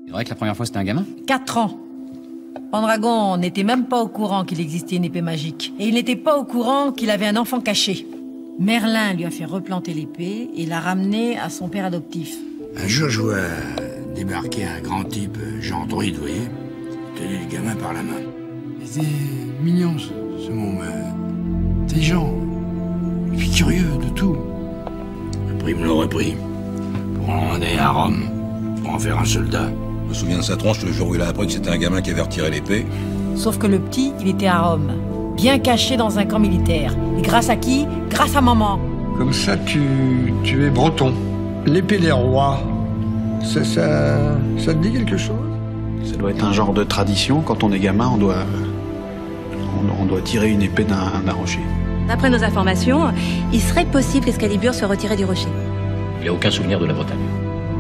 C'est vrai que la première fois, c'était un gamin? 4 ans. Pendragon n'était même pas au courant qu'il existait une épée magique. Et il n'était pas au courant qu'il avait un enfant caché. Merlin lui a fait replanter l'épée et l'a ramenée à son père adoptif. Un jour, je vois débarquer un grand type, genre druide, vous voyez, tenait le gamin par la main. C'était mignon, ce môme. Intelligent. Et puis curieux de tout. Après, il me l'a repris. Pour l'emmener à Rome. Pour en faire un soldat. Je me souviens de sa tronche le jour où il a appris que c'était un gamin qui avait retiré l'épée. Sauf que le petit, il était à Rome. Bien caché dans un camp militaire. Et grâce à qui? Grâce à maman. Comme ça, tu es breton. L'épée des rois, ça te dit quelque chose? Ça doit être un genre de tradition. Quand on est gamin, on doit tirer une épée d'un rocher. D'après nos informations, il serait possible qu'Excalibur soit retiré du rocher. Il n'a aucun souvenir de la Bretagne.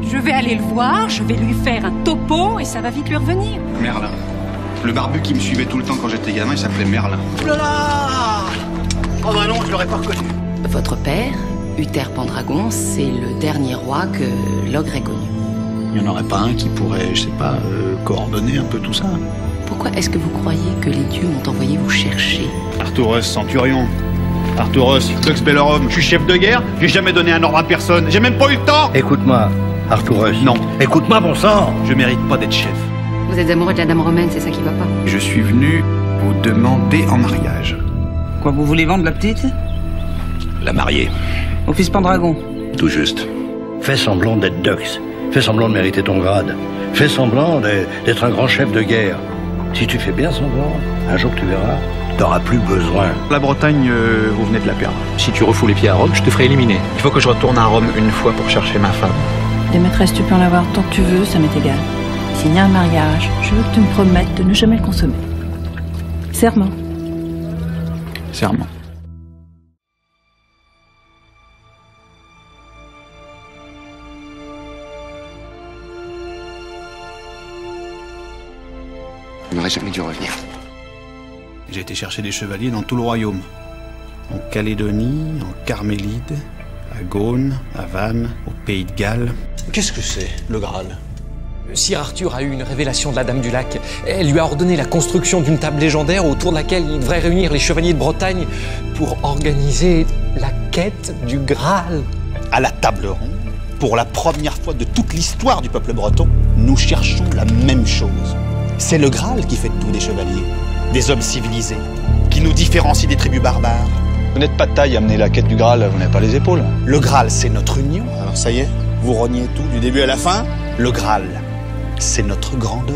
Je vais aller le voir, je vais lui faire un topo et ça va vite lui revenir. Merlin. Le barbu qui me suivait tout le temps quand j'étais gamin, il s'appelait Merlin. Oh là là! Oh bah non, je l'aurais pas reconnu. Votre père, Uther Pendragon, c'est le dernier roi que l'ogre ait connu. Il n'y en aurait pas un qui pourrait, je sais pas, coordonner un peu tout ça? Pourquoi est-ce que vous croyez que les dieux m'ont envoyé vous chercher? Arthurus, centurion. Arthurus, Lux Bellorum, je suis chef de guerre, j'ai jamais donné un ordre à personne, j'ai même pas eu le temps! Écoute-moi, Arthurus. Non. Écoute-moi, bon sang! Je mérite pas d'être chef. Vous êtes amoureux de la dame romaine, c'est ça qui va pas? Je suis venu vous demander en mariage. Quoi, vous voulez vendre la petite? La mariée. Au fils Pendragon. Tout juste. Fais semblant d'être Dux. Fais semblant de mériter ton grade. Fais semblant d'être un grand chef de guerre. Si tu fais bien semblant, un jour tu verras, t'auras plus besoin. La Bretagne, vous venez de la perdre. Si tu refous les pieds à Rome, je te ferai éliminer. Il faut que je retourne à Rome une fois pour chercher ma femme. Des maîtresses, tu peux en avoir tant que tu veux, ça m'est égal. S'il y a un mariage, je veux que tu me promettes de ne jamais le consommer. Serment. Serment. Il n'aurait jamais dû revenir. J'ai été chercher des chevaliers dans tout le royaume. En Calédonie, en Carmélide, à Gaune, à Vannes, au Pays de Galles. Qu'est-ce que c'est, le Graal? Sir Arthur a eu une révélation de la Dame du Lac. Elle lui a ordonné la construction d'une table légendaire autour de laquelle il devrait réunir les chevaliers de Bretagne pour organiser la quête du Graal. À la table ronde, pour la première fois de toute l'histoire du peuple breton, nous cherchons la même chose. C'est le Graal qui fait de nous des chevaliers, des hommes civilisés, qui nous différencient des tribus barbares. Vous n'êtes pas de taille à mener la quête du Graal, vous n'avez pas les épaules. Le Graal, c'est notre union. Alors ça y est, vous reniez tout du début à la fin. Le Graal, c'est notre grandeur.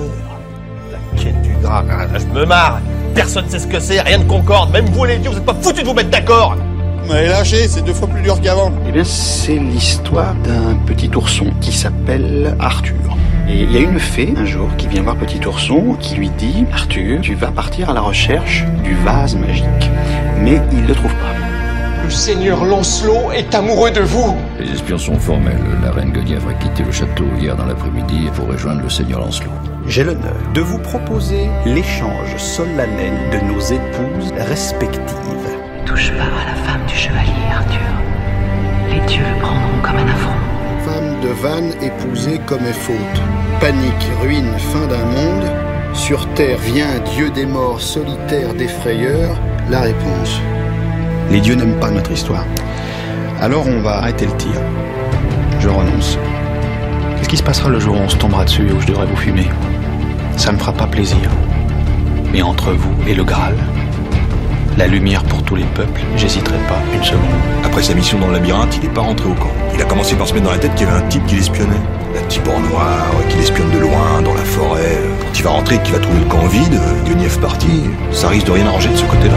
La quête du Graal, je me marre. Personne ne sait ce que c'est, rien ne concorde. Même vous les dieux, vous n'êtes pas foutus de vous mettre d'accord. Vous m'avez lâché, c'est 2 fois plus dur qu'avant. Eh bien, c'est l'histoire d'un petit ourson qui s'appelle Arthur. Et il y a une fée, un jour, qui vient voir petit ourson, qui lui dit « Arthur, tu vas partir à la recherche du vase magique. » Mais il ne le trouve pas. Le seigneur Lancelot est amoureux de vous. Les espions sont formels. La reine Guenièvre a quitté le château hier dans l'après-midi pour rejoindre le seigneur Lancelot. J'ai l'honneur de vous proposer l'échange solennel de nos épouses respectives. Touche pas à la femme du chevalier, Arthur. Les dieux le prendront comme un affront. Femme de Vannes épousée comme est faute. Panique, ruine, fin d'un monde. Sur terre vient un dieu des morts solitaire des frayeurs. La réponse. Les dieux n'aiment pas notre histoire. Alors on va arrêter le tir. Je renonce. Qu'est-ce qui se passera le jour où on se tombera dessus et où je devrais vous fumer? Ça me fera pas plaisir. Mais entre vous et le Graal, la lumière pour tous les peuples, j'hésiterai pas une seconde. Après sa mission dans le labyrinthe, il n'est pas rentré au camp. Il a commencé par se mettre dans la tête qu'il y avait un type qui l'espionnait. Un type en noir, qui l'espionne de loin, dans la forêt. Quand il va rentrer et qu'il va trouver le camp vide, Guenièvre parti, ça risque de rien arranger de ce côté-là.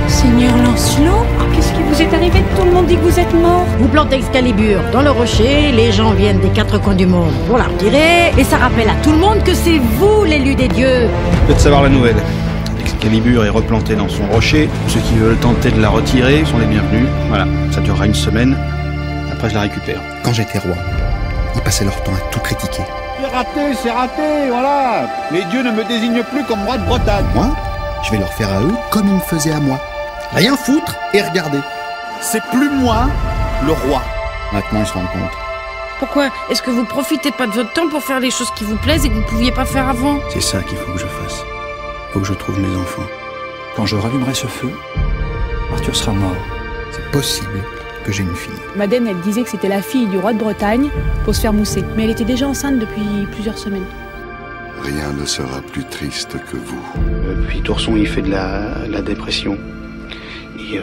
Seigneur Lancelot, qu'est-ce qui vous est arrivé? Tout le monde dit que vous êtes mort. Vous plantez Excalibur dans le rocher, les gens viennent des 4 coins du monde pour la retirer, et ça rappelle à tout le monde que c'est vous l'élu des dieux. Peut-être savoir la nouvelle. Excalibur est replanté dans son rocher. Ceux qui veulent tenter de la retirer sont les bienvenus. Voilà, ça durera une semaine. Après, je la récupère. Quand j'étais roi, ils passaient leur temps à tout critiquer. C'est raté, voilà. Les dieux ne me désignent plus comme roi de Bretagne. Moi, je vais leur faire à eux comme ils me faisaient à moi. Rien foutre et regarder. C'est plus moi, le roi. Maintenant, ils se rendent compte. Pourquoi est-ce que vous profitez pas de votre temps pour faire les choses qui vous plaisent et que vous pouviez pas faire avant? C'est ça qu'il faut que je fasse. Faut que je trouve mes enfants. Quand je rallumerai ce feu, Arthur sera mort. C'est possible que j'ai une fille. Madeleine, elle disait que c'était la fille du roi de Bretagne pour se faire mousser. Mais elle était déjà enceinte depuis plusieurs semaines. Rien ne sera plus triste que vous. Puis Tourson, il fait de la dépression. Et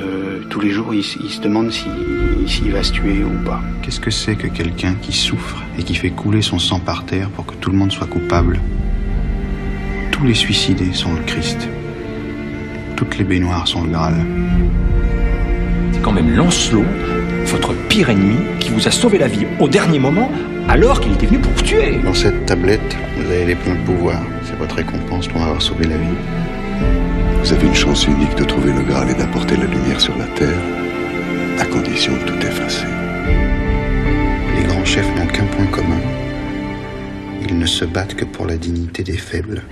tous les jours, il se demande s'il va se tuer ou pas. Qu'est-ce que c'est que quelqu'un qui souffre et qui fait couler son sang par terre pour que tout le monde soit coupable? Tous les suicidés sont le Christ. Toutes les baignoires sont le Graal. C'est quand même Lancelot, votre pire ennemi, qui vous a sauvé la vie au dernier moment, alors qu'il était venu pour vous tuer. Dans cette tablette, vous avez les pleins de pouvoir. C'est votre récompense pour avoir sauvé la vie. Vous avez une chance unique de trouver le Graal et d'apporter la lumière sur la Terre, à condition de tout effacer. Les grands chefs n'ont qu'un point commun. Ils ne se battent que pour la dignité des faibles.